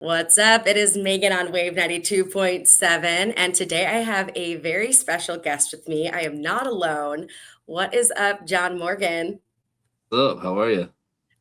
What's up? It is Megan on Wave 92.7, and today I have a very special guest with me. I am not alone. What is up, John Morgan? What's up? How are you?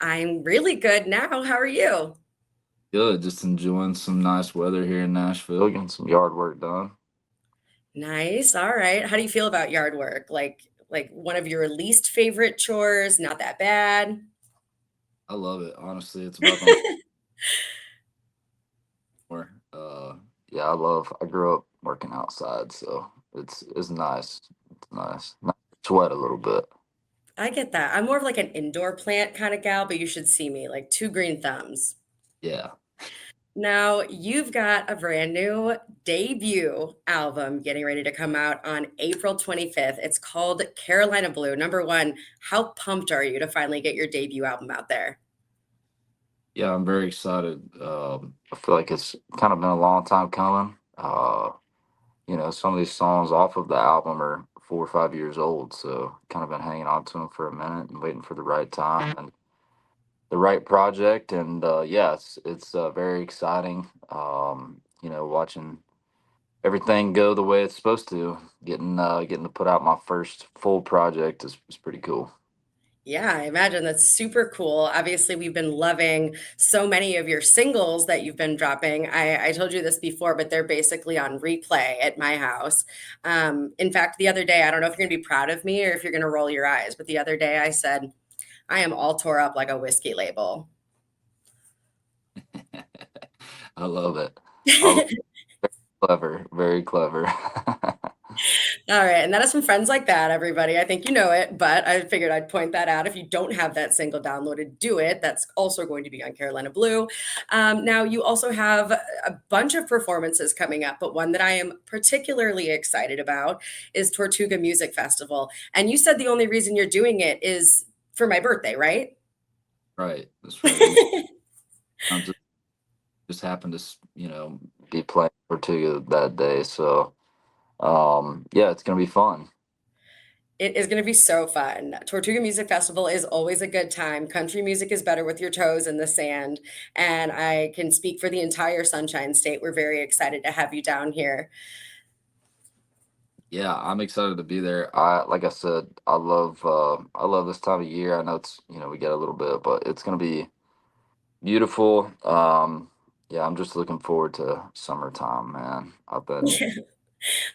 I'm really good now. How are you? Good. Just enjoying some nice weather here in Nashville, getting some yard work done. Nice. All right. How do you feel about yard work? Like one of your least favorite chores, not that bad. I love it. Honestly, it's about the only more. Yeah, I grew up working outside, so it's nice. It's nice. Nice to sweat a little bit. I get that. I'm more of like an indoor plant kind of gal, but you should see me, like two green thumbs. Yeah. Now, you've got a brand new debut album getting ready to come out on April 25th. It's called Carolina Blue. Number one, how pumped are you to finally get your debut album out there? Yeah, I'm very excited. I feel like it's kind of been a long time coming. Some of these songs off of the album are 4 or 5 years old, so kind of been hanging on to them for a minute and waiting for the right time. And the right project, and yeah, it's very exciting. Watching everything go the way it's supposed to. Getting to put out my first full project is pretty cool. Yeah, I imagine that's super cool. Obviously, we've been loving so many of your singles that you've been dropping. I told you this before, but they're basically on replay at my house. In fact, the other day, I don't know if you're going to be proud of me or if you're going to roll your eyes, but the other day I said, I am all tore up like a whiskey label. I love it. I love Clever, very clever. All right, and that is from friends like that, everybody. I think you know it, but I figured I'd point that out. If you don't have that single downloaded, do it. That's also going to be on Carolina Blue. Now, you also have a bunch of performances coming up, but one that I am particularly excited about is Tortuga Music Festival. And you said the only reason you're doing it is for my birthday, right? Right, that's right. I just happened to be playing Tortuga that day, so yeah, it's gonna be fun. It is going to be so fun. Tortuga Music Festival is always a good time. Country music is better with your toes in the sand. And I can speak for the entire Sunshine State. We're very excited to have you down here. Yeah, I'm excited to be there. Like I said, I love this time of year. I know we get a little bit, but it's gonna be beautiful. Yeah, I'm just looking forward to summertime, man. I've been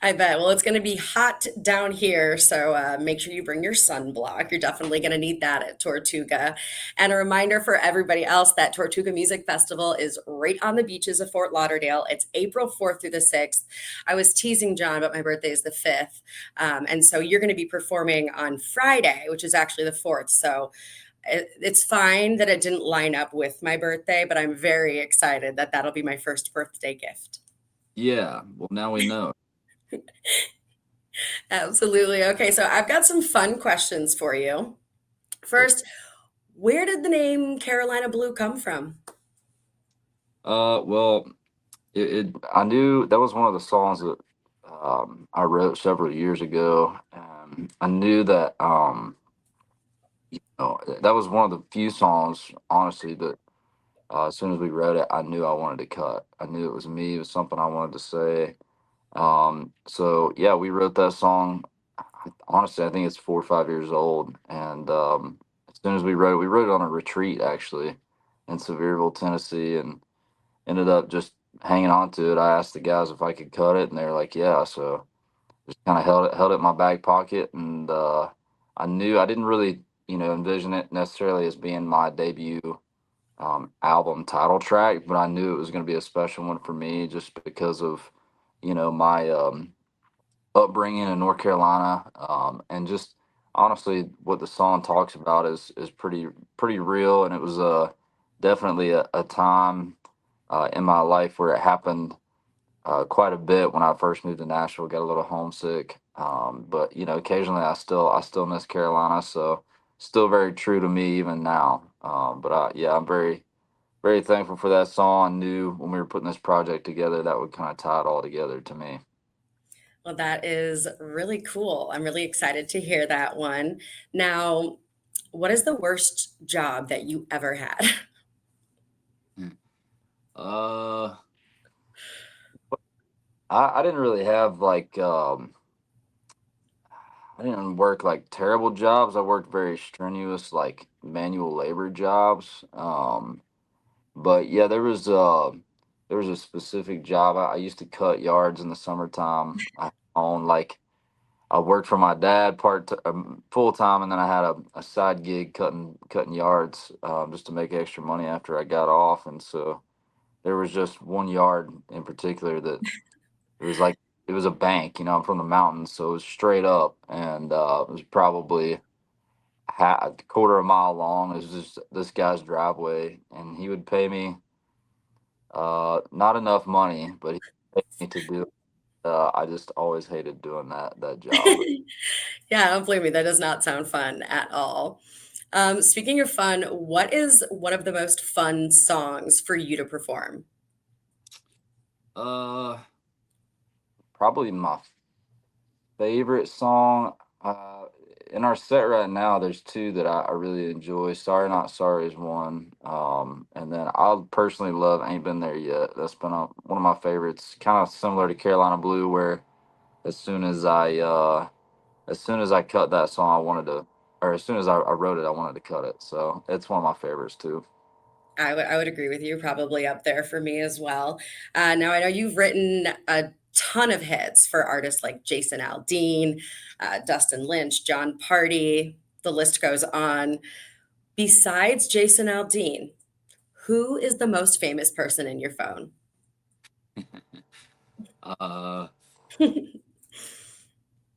I bet. Well, it's going to be hot down here, so make sure you bring your sunblock. You're definitely going to need that at Tortuga. And a reminder for everybody else that Tortuga Music Festival is right on the beaches of Fort Lauderdale. It's April 4th through the 6th. I was teasing John, but my birthday is the 5th. And so you're going to be performing on Friday, which is actually the 4th. So it's fine that it didn't line up with my birthday, but I'm very excited that that'll be my first birthday gift. yeah. Well, now we know. Absolutely. Okay, so I've got some fun questions for you. First, where did the name Carolina Blue come from? Well, I knew that was one of the songs that I wrote several years ago. I knew that that was one of the few songs, honestly, that as soon as we wrote it, I knew I wanted to cut. I knew it was me. It was something I wanted to say. So yeah, we wrote that song. Honestly, I think it's 4 or 5 years old. And as soon as we wrote it on a retreat actually in Sevierville, Tennessee, and ended up just hanging on to it. I asked the guys if I could cut it, and they were like, "Yeah." So just kind of held it in my back pocket, and I knew I didn't really envision it necessarily as being my debut album title track, but I knew it was going to be a special one for me just because of my upbringing in North Carolina, and just honestly what the song talks about is pretty real, and it was definitely a time in my life where it happened quite a bit when I first moved to Nashville. Got a little homesick, but occasionally I still miss Carolina, so still very true to me even now. But yeah, I'm very thankful for that song. I knew when we were putting this project together that would kind of tie it all together to me. Well, that is really cool. I'm really excited to hear that one. Now, what is the worst job that you ever had? Uh, I didn't really have like I didn't work like terrible jobs. I worked very strenuous like manual labor jobs. But yeah, there was a specific job. I used to cut yards in the summertime. I owned like I worked for my dad full time, and then I had a side gig cutting yards just to make extra money after I got off. And so there was just one yard in particular that it was like it was a bank. You know, I'm from the mountains, so it was straight up, and it was probably a quarter of a mile long. It was just this guy's driveway, and he would pay me not enough money, but he paid me to do. I just always hated doing that job. Yeah, don't blame me. That does not sound fun at all. Speaking of fun, what is one of the most fun songs for you to perform? Uh, Probably my favorite song. In our set right now, there's two that I really enjoy. Sorry Not Sorry is one. And then I personally love Ain't Been There Yet. That's been one of my favorites. Kind of similar to Carolina Blue, where as soon as I as soon as I cut that song, I wanted to, or as soon as I wrote it, I wanted to cut it. So it's one of my favorites too. I would agree with you, probably up there for me as well. Now I know you've written a ton of hits for artists like Jason Aldean, Dustin Lynch, John Party. The list goes on. Besides Jason Aldean, who is the most famous person in your phone? Uh,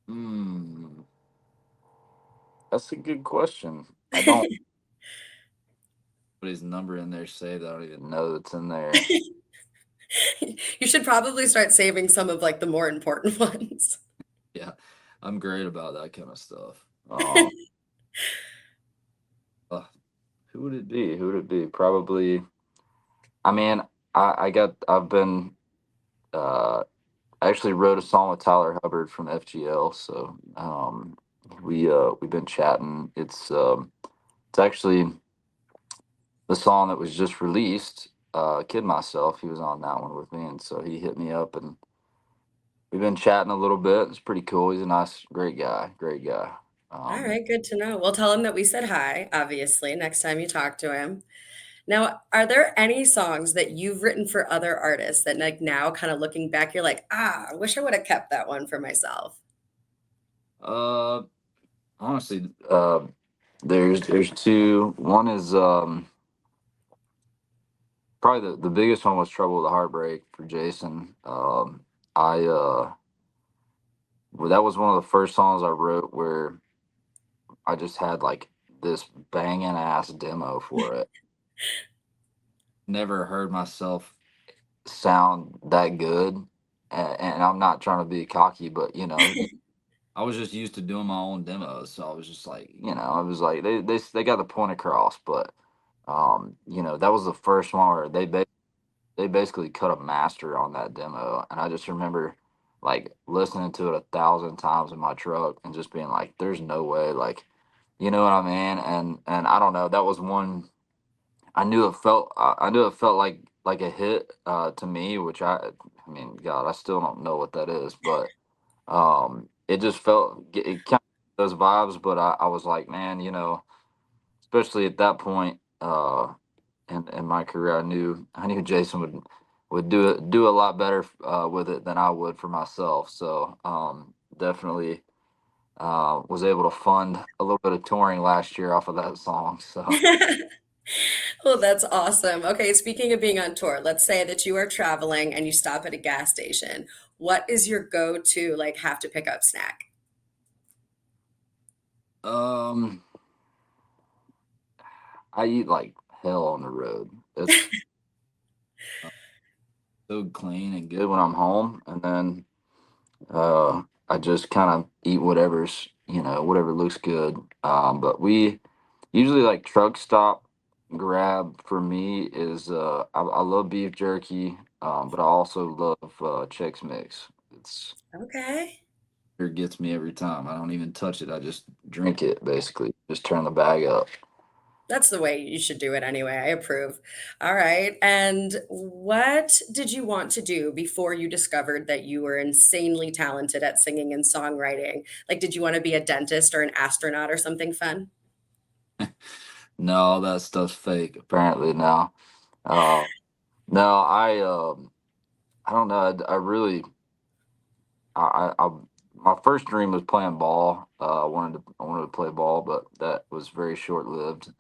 hmm, that's a good question. I don't put his number in there saved. I don't even know it's in there. You should probably start saving some of like the more important ones. Yeah, I'm great about that kind of stuff. Uh, who would it be? Who would it be? Probably. I mean, I've been uh I actually wrote a song with Tyler Hubbard from FGL, so we've been chatting. It's actually the song that was just released. Kid Myself, he was on that one with me, and so he hit me up, and we've been chatting a little bit. It's pretty cool. He's a nice, great guy, great guy. All Um, right, good to know. We'll tell him that we said hi, obviously, next time you talk to him. Now, are there any songs that you've written for other artists that like now kind of looking back, you're like, I wish I would have kept that one for myself? uh, Honestly, there's two. One is probably the biggest one was Trouble with the Heartbreak for Jason. I Well, that was one of the first songs I wrote where I just had like this banging ass demo for it. Never heard myself sound that good, and I'm not trying to be cocky, but I was just used to doing my own demos, so I was just like, I was like, they got the point across, but that was the first one where they basically cut a master on that demo, and I just remember like listening to it 1,000 times in my truck and just being like, "There's no way," like, you know what I mean? And I don't know, that was one I knew it felt like a hit to me, which I mean, God, I still don't know what that is, but it just it kind of those vibes, but I was like, man, especially at that point in my career, I knew Jason would do a lot better with it than I would for myself. So definitely was able to fund a little bit of touring last year off of that song. So Well, that's awesome. Okay, speaking of being on tour, let's say that you are traveling and you stop at a gas station. What is your go-to, like, have to pick up snack? um, I eat like hell on the road. It's so clean and good when I'm home, and then I just kind of eat whatever looks good. But we usually like truck stop grab for me is I love beef jerky, but I also love Chex Mix. Okay. It gets me every time. I don't even touch it. I just drink it basically. Just turn the bag up. That's the way you should do it anyway. I approve. All right. And what did you want to do before you discovered that you were insanely talented at singing and songwriting? Like, did you want to be a dentist or an astronaut or something fun? No, that stuff's fake. Apparently now. Uh, no, I don't know. I really my first dream was playing ball. I wanted to play ball, but that was very short lived.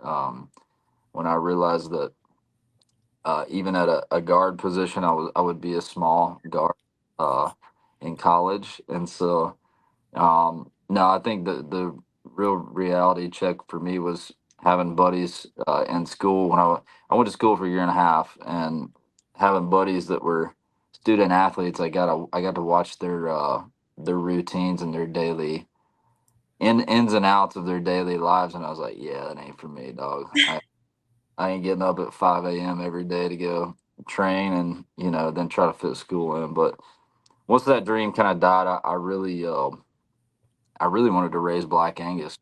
When I realized that even at a guard position, I would be a small guard uh, in college, and so no, I think the real reality check for me was having buddies in school when I went to school for a year and a half, and having buddies that were student athletes. I got to watch their routines and their daily ins and outs of their daily lives, and I was like, yeah, that ain't for me, dog. I ain't getting up at 5 a.m. every day to go train and then try to fit school in. But once that dream kind of died, I really wanted to raise Black Angus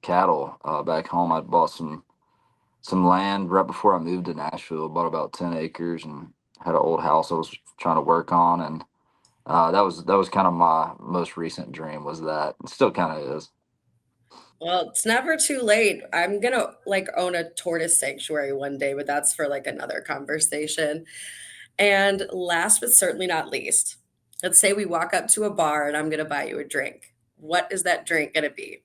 cattle back home. I bought some land right before I moved to Nashville. Bought about 10 acres and had an old house I was trying to work on, and that was kind of my most recent dream. Was that it still kind of is. Well, it's never too late. I'm gonna like own a tortoise sanctuary one day, but that's for like another conversation. And last but certainly not least, let's say we walk up to a bar and I'm gonna buy you a drink. What is that drink gonna be?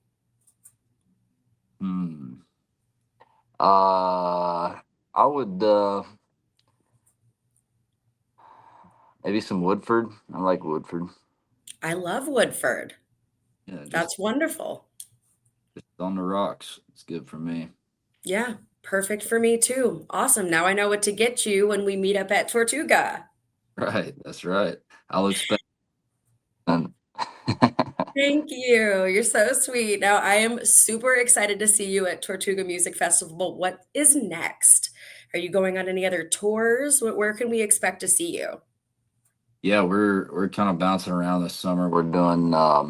Hmm. I would maybe some Woodford. I like Woodford. I love Woodford. Yeah, That's wonderful. just on the rocks. It's good for me. Yeah, perfect for me too. Awesome. Now I know what to get you when we meet up at Tortuga. Right, that's right. I'll expect. And Thank you. You're so sweet. Now I am super excited to see you at Tortuga Music Festival. What is next? Are you going on any other tours? Where can we expect to see you? yeah, we're kind of bouncing around this summer. We're doing uh,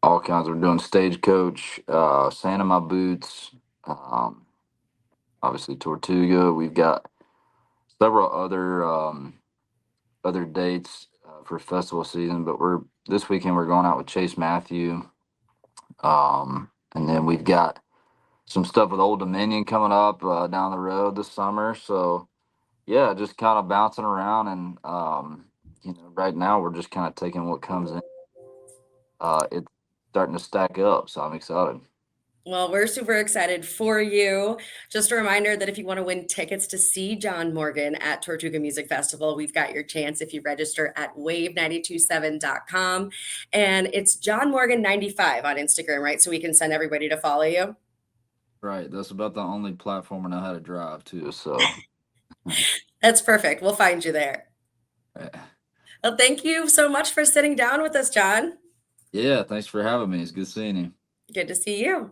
all kinds. We're doing Stagecoach, Sand in My Boots, um, obviously Tortuga. We've got several other dates for festival season, but we're this weekend we're going out with Chase Matthew, and then we've got some stuff with Old Dominion coming up down the road this summer. So yeah, just kind of bouncing around, and right now we're just kind of taking what comes in. It's starting to stack up, so I'm excited. Well, we're super excited for you. Just a reminder that if you want to win tickets to see John Morgan at Tortuga Music Festival, we've got your chance if you register at wave927.com. And it's John Morgan 95 on Instagram, right? So we can send everybody to follow you. Right, that's about the only platform I know how to drive too. So, That's perfect. We'll find you there. right. Well, thank you so much for sitting down with us, John. Yeah, thanks for having me. It's good seeing you. Good to see you.